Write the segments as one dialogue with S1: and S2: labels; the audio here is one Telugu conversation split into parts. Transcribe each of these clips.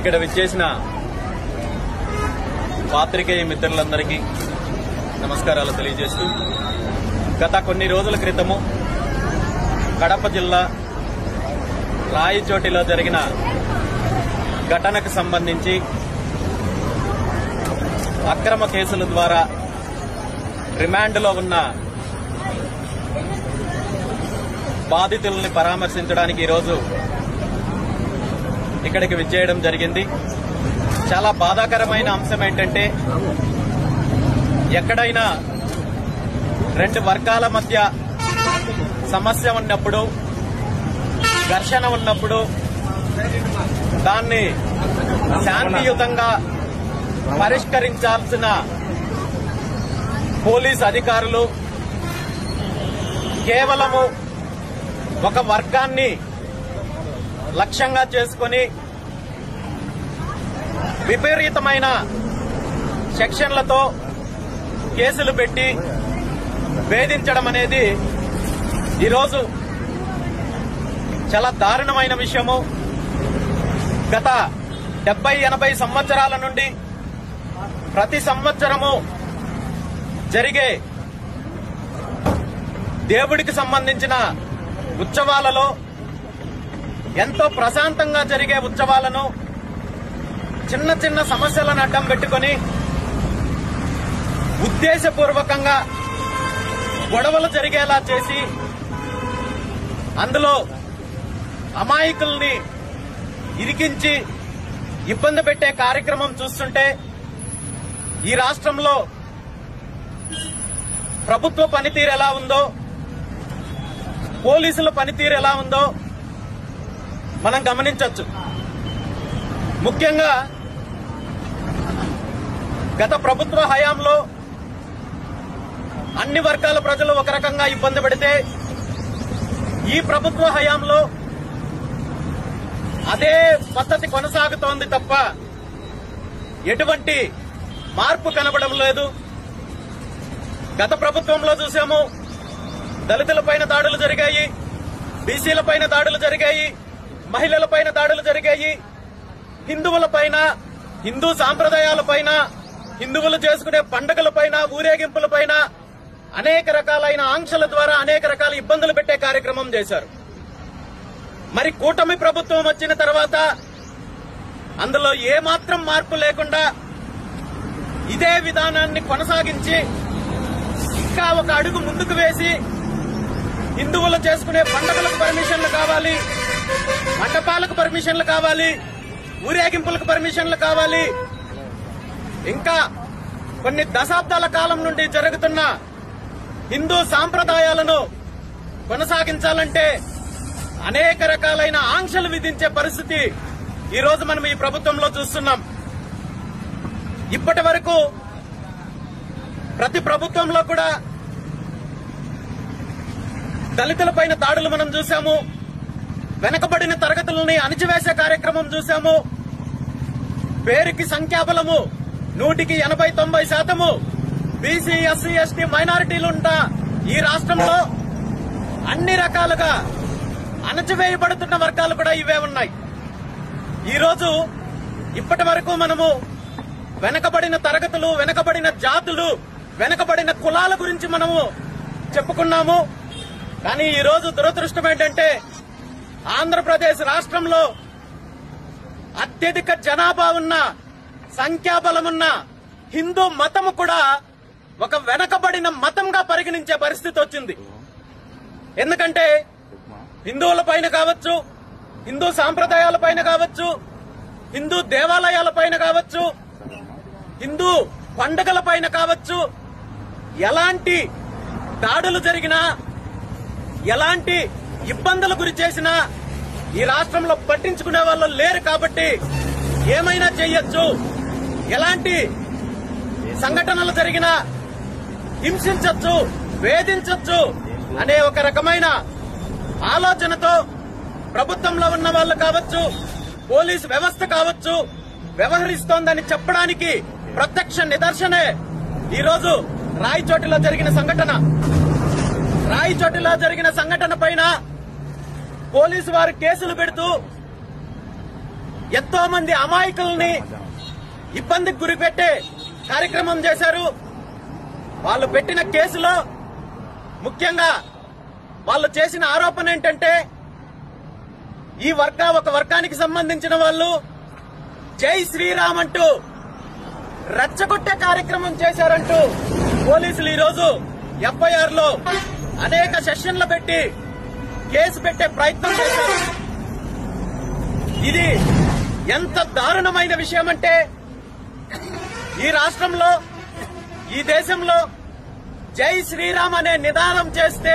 S1: ఇక్కడ విచ్చేసిన పాత్రికేయ మిత్రులందరికీ నమస్కారాలు తెలియజేస్తూ గత కొన్ని రోజుల క్రితము కడప జిల్లా రాయచోటిలో జరిగిన ఘటనకు సంబంధించి అక్రమ కేసుల ద్వారా రిమాండ్లో ఉన్న బాధితుల్ని పరామర్శించడానికి ఈరోజు ఇక్కడికి విచ్చేయడం జరిగింది. చాలా బాధాకరమైన అంశం ఏంటంటే ఎక్కడైనా రెండు వర్గాల మధ్య సమస్య ఉన్నప్పుడు, ఘర్షణ ఉన్నప్పుడు దాన్ని శాంతియుతంగా పరిష్కరించాల్సిన పోలీస్ అధికారులు కేవలము ఒక వర్గాన్ని లక్ష్యంగా చేసుకుని విపరీతమైన సెక్షన్లతో కేసులు పెట్టి వేధించడం అనేది ఈరోజు చాలా దారుణమైన విషయము. గత 70-80 సంవత్సరాల నుండి ప్రతి సంవత్సరము జరిగే దేవుడికి సంబంధించిన ఉత్సవాలలో ఎంతో ప్రశాంతంగా జరిగే ఉత్సవాలను చిన్న చిన్న సమస్యలను అడ్డం పెట్టుకుని ఉద్దేశపూర్వకంగా గొడవలు జరిగేలా చేసి అందులో అమాయకుల్ని ఇరికించి ఇబ్బంది పెట్టే కార్యక్రమం చూస్తుంటే ఈ రాష్ట్రంలో ప్రభుత్వ పనితీరు ఎలా ఉందో, పోలీసుల పనితీరు ఎలా ఉందో మనం గమనించవచ్చు. ముఖ్యంగా గత ప్రభుత్వ హయాంలో అన్ని వర్గాల ప్రజలు ఒక రకంగా ఇబ్బంది పడితే ఈ ప్రభుత్వ హయాంలో అదే పద్ధతి కొనసాగుతోంది తప్ప ఎటువంటి మార్పు కనబడడం లేదు. గత ప్రభుత్వంలో చూసాము, దళితులపైన దాడులు జరిగాయి, బీసీలపైన దాడులు జరిగాయి, మహిళలపైన దాడులు జరిగాయి, హిందువులపైన, హిందూ సాంప్రదాయాలపైన, హిందువులు చేసుకునే పండుగలపైన, ఊరేగింపులపైన అనేక రకాలైన ఆంక్షల ద్వారా అనేక రకాల ఇబ్బందులు పెట్టే కార్యక్రమం చేశారు. మరి కూటమి ప్రభుత్వం వచ్చిన తర్వాత అందులో ఏమాత్రం మార్పు లేకుండా ఇదే విధానాన్ని కొనసాగించి ఇంకా ఒక అడుగు ముందుకు వేసి హిందువులు చేసుకునే పండుగలకు పర్మిషన్లు కావాలి, మండపాలకు పర్మిషన్లు కావాలి, ఊరేగింపులకు పర్మిషన్లు కావాలి, ఇంకా కొన్ని దశాబ్దాల కాలం నుండి జరుగుతున్న హిందూ సాంప్రదాయాలను కొనసాగించాలంటే అనేక రకాలైన ఆంక్షలు విధించే పరిస్థితి ఈ రోజు మనం ఈ ప్రభుత్వంలో చూస్తున్నాం. ఇప్పటి వరకు ప్రతి ప్రభుత్వంలో కూడా దళితులపైన దాడులు మనం చూశాము, వెనకబడిన తరగతులని అణిచివేసే కార్యక్రమం చూశాము, పేరుకి సంఖ్యాబలము 100-80-90% బీసీ, ఎస్సీ, ఎస్టీ మైనారిటీలుంట ఈ రాష్ట్రంలో అన్ని రకాలుగా అణచివేయబడుతున్న వర్గాలు కూడా ఇవే ఉన్నాయి. ఈరోజు ఇప్పటి వరకు మనము వెనకబడిన తరగతులు, వెనకబడిన జాతులు, వెనకబడిన కులాల గురించి మనము చెప్పుకున్నాము. కానీ ఈరోజు దురదృష్టం ఏంటంటే ఆంధ్రప్రదేశ్ రాష్ట్రంలో అత్యధిక జనాభా ఉన్న, సంఖ్యాబలమున్న హిందూ మతము కూడా ఒక వెనకబడిన మతంగా పరిగణించే పరిస్థితి వచ్చింది. ఎందుకంటే హిందువులపైన కావచ్చు, హిందూ సాంప్రదాయాలపైన కావచ్చు, హిందూ దేవాలయాలపైన కావచ్చు, హిందూ పండుగలపైన కావచ్చు, ఎలాంటి దాడులు జరిగినా, ఎలాంటి ఇబ్బందులు గురి చేసినా ఈ రాష్ట్రంలో పట్టించుకునే వాళ్ళు లేరు. కాబట్టి ఏమైనా చేయొచ్చు, ఎలాంటి సంఘటనలు జరిగినా హింసించొచ్చు, వేధించొచ్చు అనే ఒక రకమైన ఆలోచనతో ప్రభుత్వంలో ఉన్న వాళ్ళు కావచ్చు, పోలీసు వ్యవస్థ కావచ్చు వ్యవహరిస్తోందని చెప్పడానికి ప్రత్యక్ష నిదర్శనే ఈరోజు రాయచోటిలో జరిగిన సంఘటన. రాయచోటిలో జరిగిన సంఘటన పైన పోలీసు వారు కేసులు పెడుతూ ఎంతో మంది అమాయకుల్ని ఇబ్బందికి గురిపెట్టే కార్యక్రమం చేశారు. వాళ్ళు పెట్టిన కేసులో ముఖ్యంగా వాళ్ళు చేసిన ఆరోపణ ఏంటంటే ఒక వర్గానికి సంబంధించిన వాళ్ళు జై శ్రీరామ్ అంటూ రచ్చగొట్టే కార్యక్రమం చేశారంటూ పోలీసులు ఈరోజు ఎఫ్ఐఆర్ లో అనేక సెషన్లు పెట్టి కేసు పెట్టే ప్రయత్నం చేశారు. ఇది ఎంత దారుణమైన విషయం అంటే ఈ రాష్ట్రంలో ఈ దేశంలో జై శ్రీరామ్ అనే నినాదం చేస్తే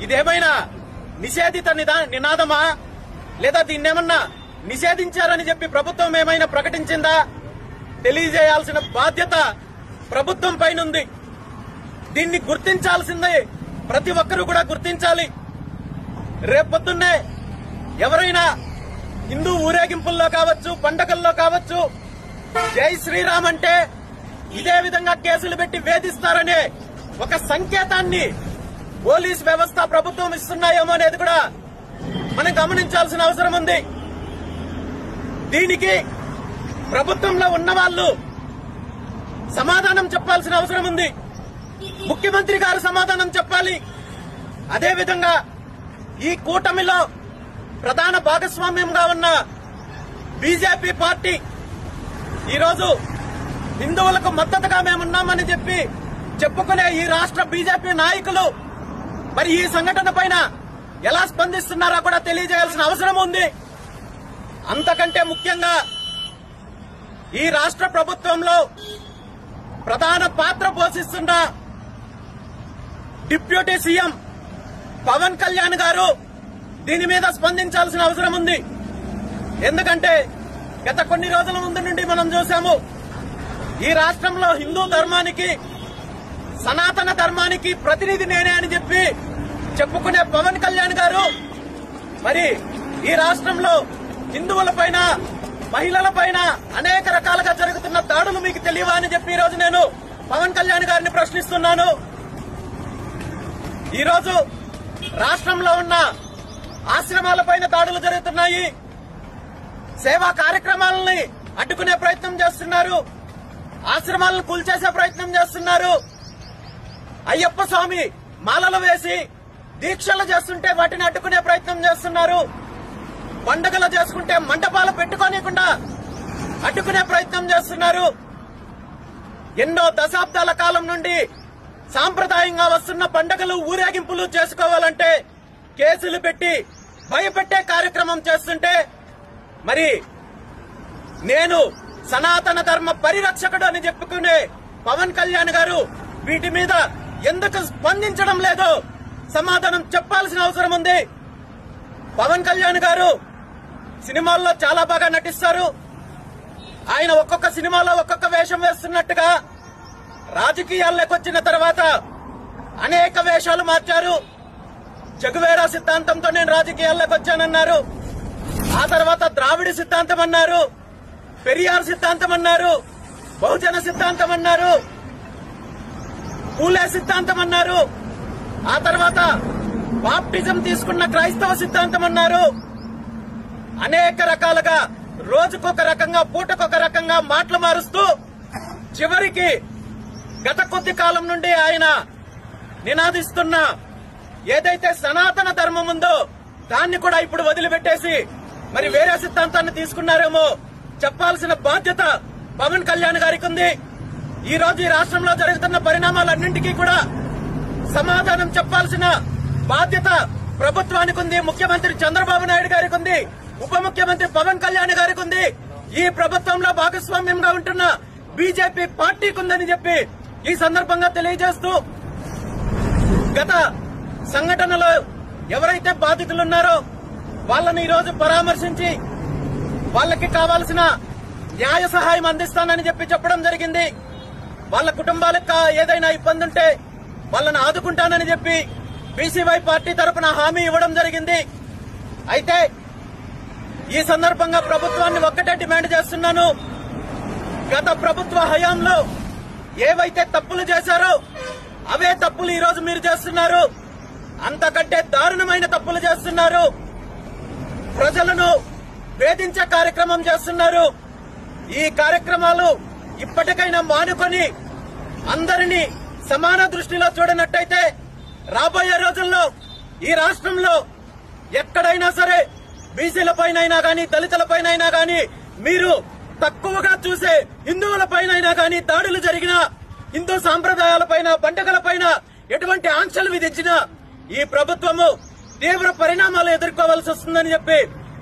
S1: ఇదేమైనా నిషేధిత నినాదమా లేదా దీన్నేమన్నా నిషేధించారని చెప్పి ప్రభుత్వం ఏమైనా ప్రకటించిందా? తెలియజేయాల్సిన బాధ్యత ప్రభుత్వం పైన ఉంది. దీన్ని గుర్తించాల్సిందే, ప్రతి ఒక్కరూ కూడా గుర్తించాలి. రేపొద్దున్నే ఎవరైనా హిందూ ఊరేగింపుల్లో కావచ్చు, పండగల్లో కావచ్చు, జై శ్రీరామ్ అంటే ఇదే విధంగా కేసులు పెట్టి వేధిస్తారనే ఒక సంకేతాన్ని పోలీస్ వ్యవస్థ ప్రభుత్వం ఇస్తున్నాయేమో అనేది కూడా మనం గమనించాల్సిన అవసరం ఉంది. దీనికి ప్రభుత్వంలో ఉన్న వాళ్ళు సమాధానం చెప్పాల్సిన అవసరం ఉంది. ముఖ్యమంత్రి గారు సమాధానం చెప్పాలి. అదేవిధంగా ఈ కూటమిలో ప్రధాన భాగస్వామ్యంగా ఉన్న బీజేపీ పార్టీ ఈరోజు హిందువులకు మద్దతుగా మేమున్నామని చెప్పి చెప్పుకునే ఈ రాష్ట్ర బీజేపీ నాయకులు మరి ఈ సంఘటన పైన ఎలా స్పందిస్తున్నారో కూడా తెలియజేయాల్సిన అవసరం ఉంది. అంతకంటే ముఖ్యంగా ఈ రాష్ట్ర ప్రభుత్వంలో ప్రధాన పాత్ర పోషిస్తున్న డిప్యూటీ సీఎం పవన్ కళ్యాణ్ గారు దీని మీద స్పందించాల్సిన అవసరం ఉంది. ఎందుకంటే గత కొన్ని రోజుల ముందు నుండి మనం చూశాము, ఈ రాష్ట్రంలో హిందూ ధర్మానికి సనాతన ధర్మానికి ప్రతినిధి నేనే అని చెప్పి చెప్పుకునే పవన్ కళ్యాణ్ గారు మరి ఈ రాష్ట్రంలో హిందువులపైన మహిళలపైన అనేక రకాలుగా జరుగుతున్న దాడులు మీకు తెలియవా అని చెప్పి ఈరోజు నేను పవన్ కళ్యాణ్ గారిని ప్రశ్నిస్తున్నాను. ఈరోజు రాష్ట్రంలో ఉన్న ఆశ్రమాలపైన దాడులు జరుగుతున్నాయి. సేవా కార్యక్రమాలని అడ్డుకునే ప్రయత్నం చేస్తున్నారు. ఆశ్రమాలను కూల్చేసే ప్రయత్నం చేస్తున్నారు. అయ్యప్ప స్వామి మాలలు వేసి దీక్షలు చేస్తుంటే వాటిని అడ్డుకునే ప్రయత్నం చేస్తున్నారు. పండుగలు చేసుకుంటే మండపాలు పెట్టుకోనికుండా అడ్డుకునే ప్రయత్నం చేస్తున్నారు. ఎన్నో దశాబ్దాల కాలం నుండి సాంప్రదాయంగా వస్తున్న పండుగలు ఊరేగింపులు చేసుకోవాలంటే కేసులు పెట్టి భయపెట్టే కార్యక్రమం చేస్తుంటే మరి నేను సనాతన ధర్మ పరిరక్షకుడు అని చెప్పుకునే పవన్ కళ్యాణ్ గారు వీటి మీద ఎందుకు స్పందించడం లేదో సమాధానం చెప్పాల్సిన అవసరం ఉంది. పవన్ కళ్యాణ్ గారు సినిమాల్లో చాలా బాగా నటిస్తారు. ఆయన ఒక్కొక్క సినిమాలో ఒక్కొక్క వేషం వేస్తున్నట్టుగా రాజకీయాల్లోకి వచ్చిన తర్వాత అనేక వేషాలు మార్చారు. జగువేరా సిద్ధాంతంతో నేను రాజకీయాల్లోకి వచ్చానన్నారు. ఆ తర్వాత ద్రావిడ సిద్ధాంతం అన్నారు, పెరియార్ సిద్ధాంతం అన్నారు, బహుజన సిద్ధాంతం అన్నారు, పూలే సిద్ధాంతం అన్నారు. ఆ తర్వాత బాప్టిజం తీసుకున్న క్రైస్తవ సిద్ధాంతం అన్నారు. అనేక రకాలుగా రోజుకొక రకంగా పూటకొక రకంగా మాటలు మారుస్తూ చివరికి గత కొద్ది కాలం నుండి ఆయన నినాదిస్తున్న ఏదైతే సనాతన ధర్మం ఉందో దాన్ని కూడా ఇప్పుడు వదిలిపెట్టేసి మరి వేరే సిద్ధాంతాన్ని తీసుకున్నారేమో చెప్పాల్సిన బాధ్యత పవన్ కళ్యాణ్ గారికి ఉంది. ఈ రోజు ఈ రాష్ట్రంలో జరుగుతున్న పరిణామాలన్నింటికీ కూడా సమాధానం చెప్పాల్సిన బాధ్యత ప్రభుత్వానికి ఉంది. ముఖ్యమంత్రి చంద్రబాబు నాయుడు గారికి ఉంది. ఉప ముఖ్యమంత్రి పవన్ కళ్యాణ్ గారికి ఉంది. ఈ ప్రభుత్వంలో భాగస్వామ్యంగా ఉంటున్న బీజేపీ పార్టీకి ఉందని చెప్పి ఈ సందర్భంగా తెలియజేస్తూ గత సంఘటనలో ఎవరైతే బాధితులున్నారో వాళ్ళని ఈ రోజు పరామర్శించి వాళ్ళకి కావాల్సిన న్యాయ సహాయం అందిస్తానని చెప్పి చెప్పడం జరిగింది. వాళ్ళ కుటుంబాలకు ఏదైనా ఇబ్బంది ఉంటే వాళ్ళని ఆదుకుంటానని చెప్పి బీసీవై పార్టీ తరఫున హామీ ఇవ్వడం జరిగింది. అయితే ఈ సందర్భంగా ప్రభుత్వాన్ని ఒక్కటే డిమాండ్ చేస్తున్నాను. గత ప్రభుత్వ హయాంలో ఏవైతే తప్పులు చేశారో అవే తప్పులు ఈ రోజు మీరు చేస్తున్నారు. అంతకంటే దారుణమైన తప్పులు చేస్తున్నారు. ప్రజలను వేధించే కార్యక్రమం చేస్తున్నారు. ఈ కార్యక్రమాలు ఇప్పటికైనా మానుకొని అందరినీ సమాన దృష్టిలో చూడనట్టయితే రాబోయే రోజుల్లో ఈ రాష్ట్రంలో ఎక్కడైనా సరే బీసీలపైనైనా గాని దళితులపైనైనా గాని మీరు తక్కువగా చూసే హిందువులపైనైనా గాని దాడులు జరిగినా హిందూ సాంప్రదాయాలపైన పండుగలపైన ఎటువంటి ఆంక్షలు విధించినా ఈ ప్రభుత్వము తీవ్ర పరిణామాలు ఎదుర్కోవాల్సి వస్తుందని చెప్పి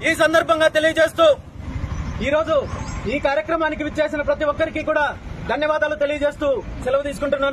S1: ఈ సందర్భంగా తెలియజేస్తూ ఈ రోజు ఈ కార్యక్రమానికి విచ్చేసిన ప్రతి ఒక్కరికి కూడా ధన్యవాదాలు తెలియజేస్తూ సెలవు తీసుకుంటున్నాను.